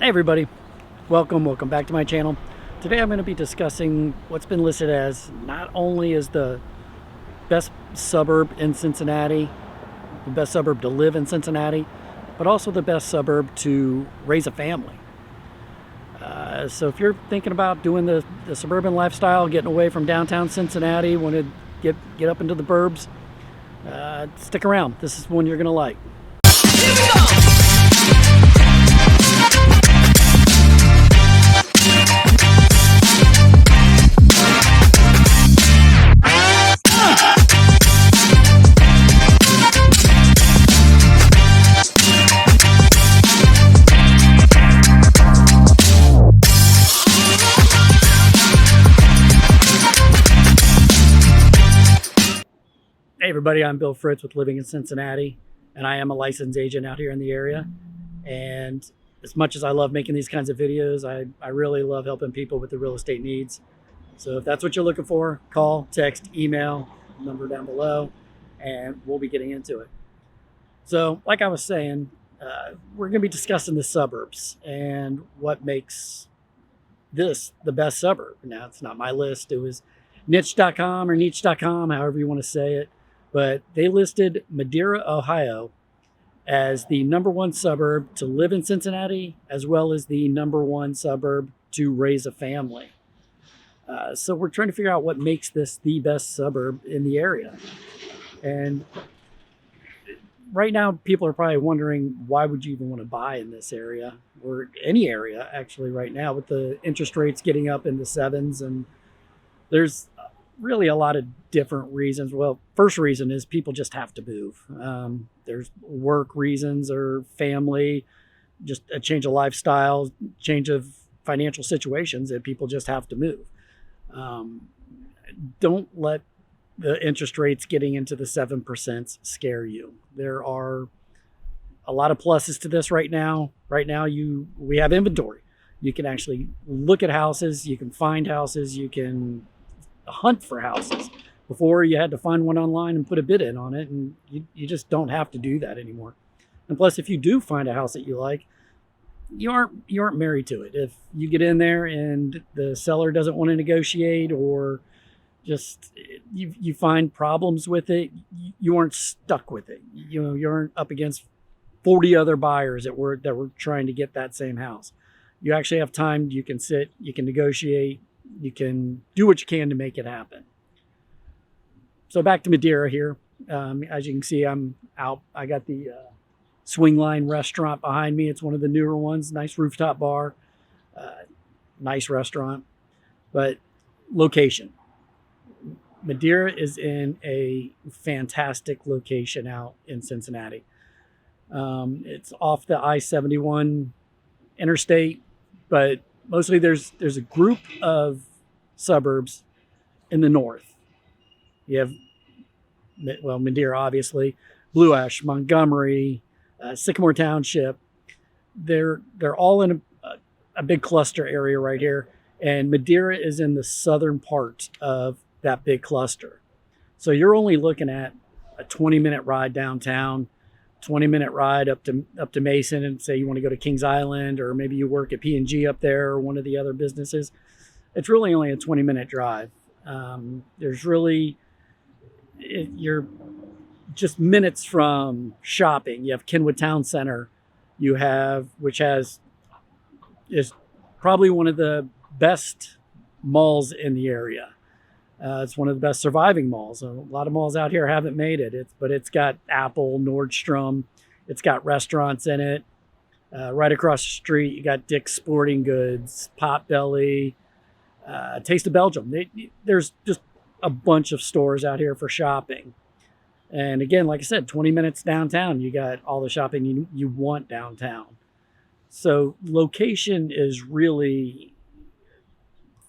Hey everybody, welcome back to my channel. Today I'm going to be discussing what's been listed as not only as the best suburb in Cincinnati, the best suburb to live in Cincinnati, but also the best suburb to raise a family. So if you're thinking about doing the suburban lifestyle, getting away from downtown Cincinnati, want to get up into the burbs, stick around. This is one you're going to like. Here we go. Hey everybody, I'm Bill Fritz with Living in Cincinnati, and I am a licensed agent out here in the area. And as much as I love making these kinds of videos, I really love helping people with their real estate needs. So if that's what you're looking for, call, text, email, number down below, and we'll be getting into it. So like I was saying, we're going to be discussing the suburbs and what makes this the best suburb. Now, it's not my list. It was niche.com or niche.com, however you want to say it. But they listed Madeira, Ohio as the #1 suburb to live in Cincinnati, as well as the #1 suburb to raise a family. So we're trying to figure out what makes this the best suburb in the area. And right now, people are probably wondering, why would you even want to buy in this area, or any area actually right now, with the interest rates getting up in the 7s. And there's really a lot of different reasons. Well, first reason is people just have to move. There's work reasons or family, just a change of lifestyle, change of financial situations that people just have to move. Don't let the interest rates getting into the 7% scare you. There are a lot of pluses to this right now. Right now, we have inventory. You can actually look at houses, you can find houses, you can hunt for houses. Before, you had to find one online and put a bid in on it, and you just don't have to do that anymore. And plus, if you do find a house that you like, you aren't married to it. If you get in there and the seller doesn't want to negotiate, or just you find problems with it, you aren't stuck with it. You aren't up against 40 other buyers that were trying to get that same house. You actually have time. You can sit, you can negotiate, you can do what you can to make it happen. So back to Madeira here. As you can see, I'm out. I got the Swing Line restaurant behind me. It's one of the newer ones. Nice rooftop bar. Nice restaurant. But location. Madeira is in a fantastic location out in Cincinnati. It's off the I-71 interstate, but mostly there's a group of suburbs in the north. You have, well, Madeira, obviously, Blue Ash, Montgomery, Sycamore Township. They're all in a big cluster area right here, and Madeira is in the southern part of that big cluster. So you're only looking at a 20-minute ride downtown, 20-minute ride up to Mason, and say you want to go to Kings Island, or maybe you work at P&G up there or one of the other businesses. It's really only a 20-minute drive. You're just minutes from shopping. You have Kenwood Town Center, which is probably one of the best malls in the area. It's one of the best surviving malls. A lot of malls out here haven't made it. But it's got Apple, Nordstrom. It's got restaurants in it. Right across the street, you got Dick's Sporting Goods, Potbelly, Taste of Belgium. There's just a bunch of stores out here for shopping. And again, like I said, 20 minutes downtown, you got all the shopping you want downtown. So location is really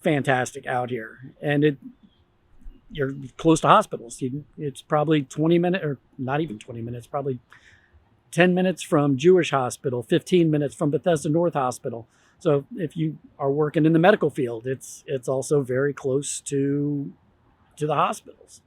fantastic out here. And you're close to hospitals. It's probably 20 minutes, or not even 20 minutes, probably 10 minutes from Jewish Hospital, 15 minutes from Bethesda North Hospital. So if you are working in the medical field, it's also very close to the hospitals.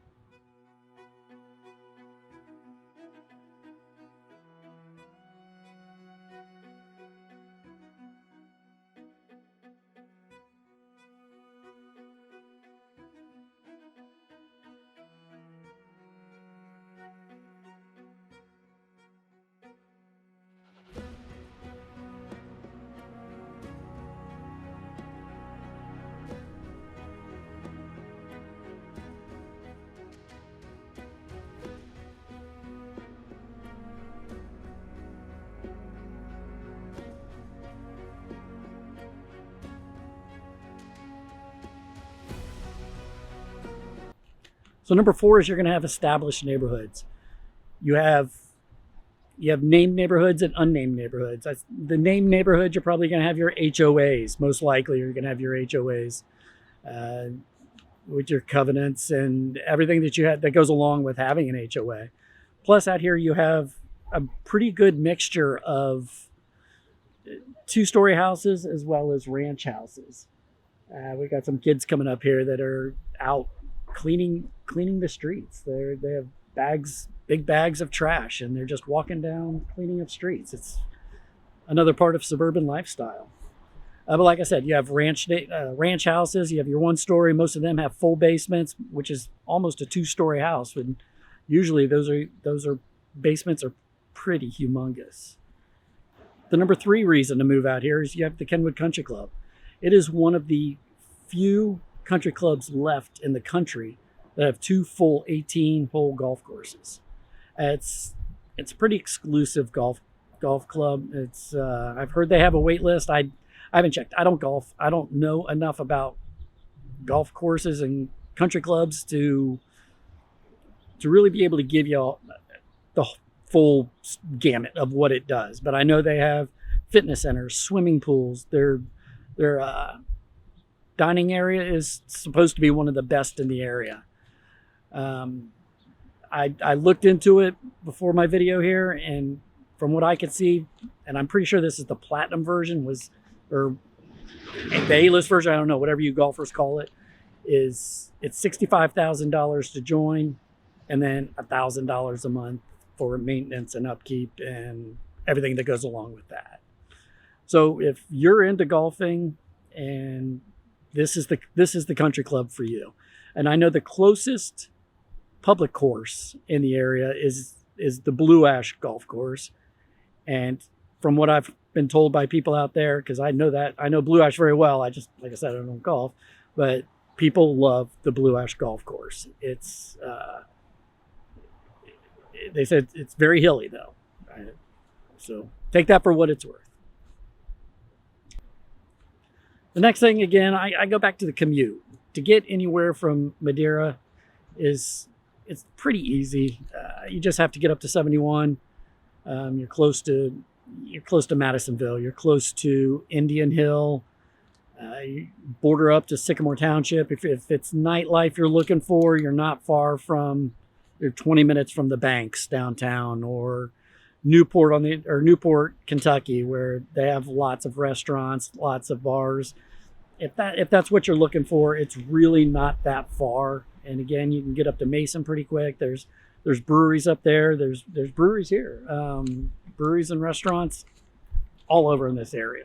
So number 4 is you're going to have established neighborhoods. You have named neighborhoods and unnamed neighborhoods. The named neighborhoods, you're probably going to have your HOAs. Most likely, you're going to have your HOAs with your covenants and everything that you have that goes along with having an HOA. Plus, out here, you have a pretty good mixture of 2-story houses as well as ranch houses. We got some kids coming up here that are out cleaning the streets. They have big bags of trash, and they're just walking down cleaning up streets. It's another part of suburban lifestyle. But like I said, you have ranch houses. You have your 1-story. Most of them have full basements, which is almost a 2-story house. And usually those are basements are pretty humongous. The number 3 reason to move out here is you have the Kenwood Country Club. It is one of the few country clubs left in the country that have 2 full 18-hole golf courses. It's a pretty exclusive golf club. It's I've heard they have a wait list. I haven't checked. I don't golf. I don't know enough about golf courses and country clubs to really be able to give you all the full gamut of what it does. But I know they have fitness centers, swimming pools. Their dining area is supposed to be one of the best in the area. I looked into it before my video here, and from what I could see, and I'm pretty sure this is the platinum version, or the A-list version, I don't know, whatever you golfers call it, it's $65,000 to join, and then $1,000 a month for maintenance and upkeep and everything that goes along with that. So if you're into golfing, and this is the country club for you. And I know the closest public course in the area is the Blue Ash golf course. And from what I've been told by people out there, because I know Blue Ash very well. Like I said, I don't golf, but people love the Blue Ash golf course. It's they said it's very hilly though. So take that for what it's worth. The next thing, again, I go back to the commute. To get anywhere from Madeira it's pretty easy. You just have to get up to 71. You're close to Madisonville. You're close to Indian Hill. You border up to Sycamore Township. If it's nightlife you're looking for, you're not far from. You're 20 minutes from the Banks downtown, or Newport, Kentucky, where they have lots of restaurants, lots of bars. If that's what you're looking for, it's really not that far. And again, you can get up to Mason pretty quick. There's breweries up there. There's breweries here, breweries and restaurants all over in this area.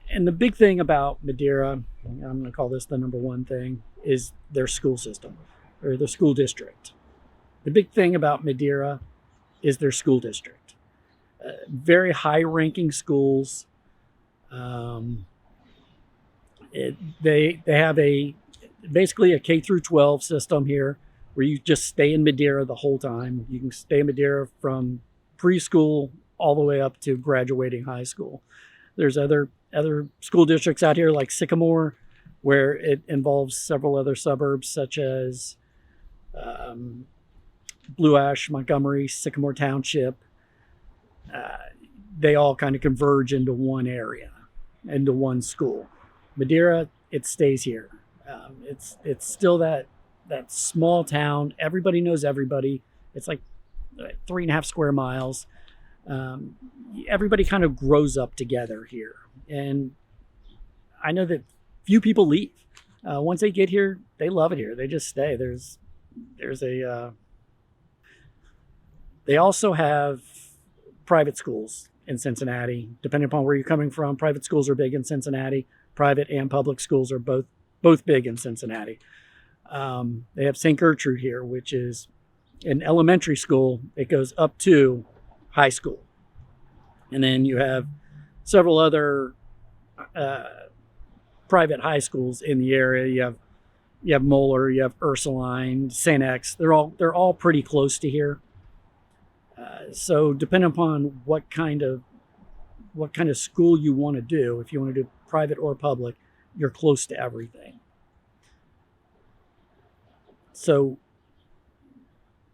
And the big thing about Madeira, I'm going to call this the number 1 thing, is their school system, or the school district. The big thing about Madeira is their school district. Very high-ranking schools. They have basically a K through 12 system here, where you just stay in Madeira the whole time. You can stay in Madeira from preschool all the way up to graduating high school. There's other school districts out here like Sycamore, where it involves several other suburbs such as Blue Ash, Montgomery, Sycamore Township. They all kind of converge into one area, into one school. Madeira, it stays here. It's still that small town. Everybody knows everybody. It's like 3.5 square miles. Everybody kind of grows up together here. And I know that few people leave. Once they get here, they love it here. They just stay. They also have private schools in Cincinnati. Depending upon where you're coming from, private schools are big in Cincinnati. Private and public schools are both big in Cincinnati. They have St. Gertrude here, which is an elementary school. It goes up to high school. And then you have several other private high schools in the area. You have Moeller, you have Ursuline, St. X. They're all pretty close to here. So depending upon what kind of school you want to do, if you want to do private or public, you're close to everything. So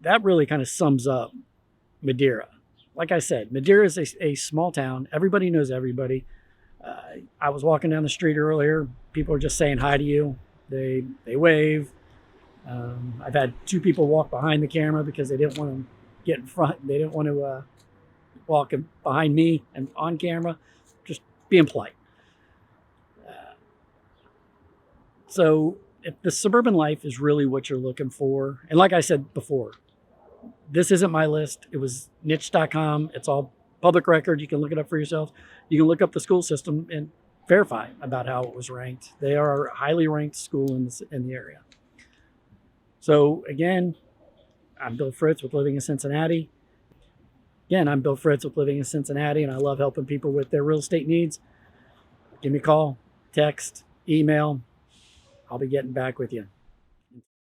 that really kind of sums up Madeira. Like I said, Madeira is a small town. Everybody knows everybody. I was walking down the street earlier. People are just saying hi to you. They wave. I've had two people walk behind the camera because they didn't want to get in front. They didn't want to walk behind me and on camera. Just being polite. So if the suburban life is really what you're looking for, and like I said before, this isn't my list. It was niche.com. It's all public record. You can look it up for yourself. You can look up the school system and verify about how it was ranked. They are a highly ranked school in the area. So again, I'm Bill Fritz with Living in Cincinnati. Again, I'm Bill Fritz with Living in Cincinnati, and I love helping people with their real estate needs. Give me a call, text, email. I'll be getting back with you.